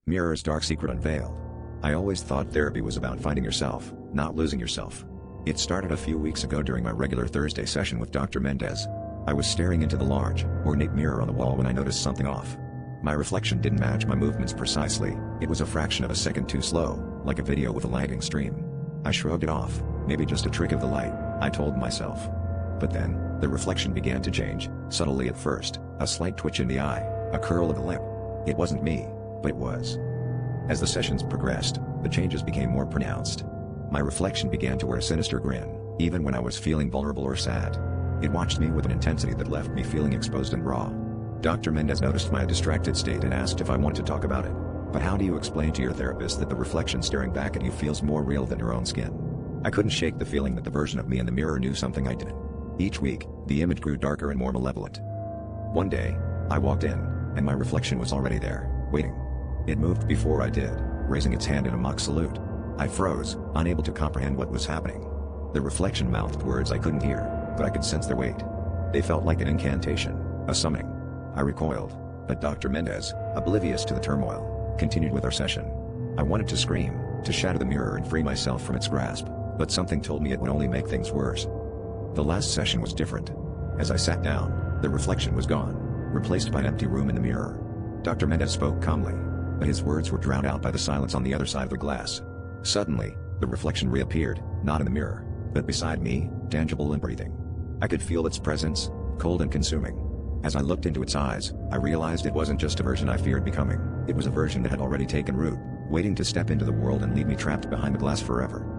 Mirror's dark secret unveiled. I always thought therapy was about finding yourself, not losing yourself. It started a few weeks ago during my regular Thursday session with Dr. Mendez. I was staring into the large, ornate mirror on the wall when I noticed something off. My reflection didn't match my movements precisely, it was a fraction of a second too slow, like a video with a lagging stream. I shrugged it off, maybe just a trick of the light, I told myself. But then, the reflection began to change, subtly at first, a slight twitch in the eye, a curl of the lip. It wasn't me, but it was. As the sessions progressed, the changes became more pronounced. My reflection began to wear a sinister grin, even when I was feeling vulnerable or sad. It watched me with an intensity that left me feeling exposed and raw. Dr. Mendez noticed my distracted state and asked if I wanted to talk about it. But how do you explain to your therapist that the reflection staring back at you feels more real than your own skin? I couldn't shake the feeling that the version of me in the mirror knew something I didn't. Each week, the image grew darker and more malevolent. One day, I walked in, and my reflection was already there, waiting. It moved before I did, raising its hand in a mock salute. I froze, unable to comprehend what was happening. The reflection mouthed words I couldn't hear, but I could sense their weight. They felt like an incantation, a summoning. I recoiled, but Dr. Mendez, oblivious to the turmoil, continued with our session. I wanted to scream, to shatter the mirror and free myself from its grasp, but something told me it would only make things worse. The last session was different. As I sat down, the reflection was gone, replaced by an empty room in the mirror. Dr. Mendez spoke calmly, but his words were drowned out by the silence on the other side of the glass. Suddenly, the reflection reappeared, not in the mirror, but beside me, tangible and breathing. I could feel its presence, cold and consuming. As I looked into its eyes, I realized it wasn't just a version I feared becoming, it was a version that had already taken root, waiting to step into the world and leave me trapped behind the glass forever.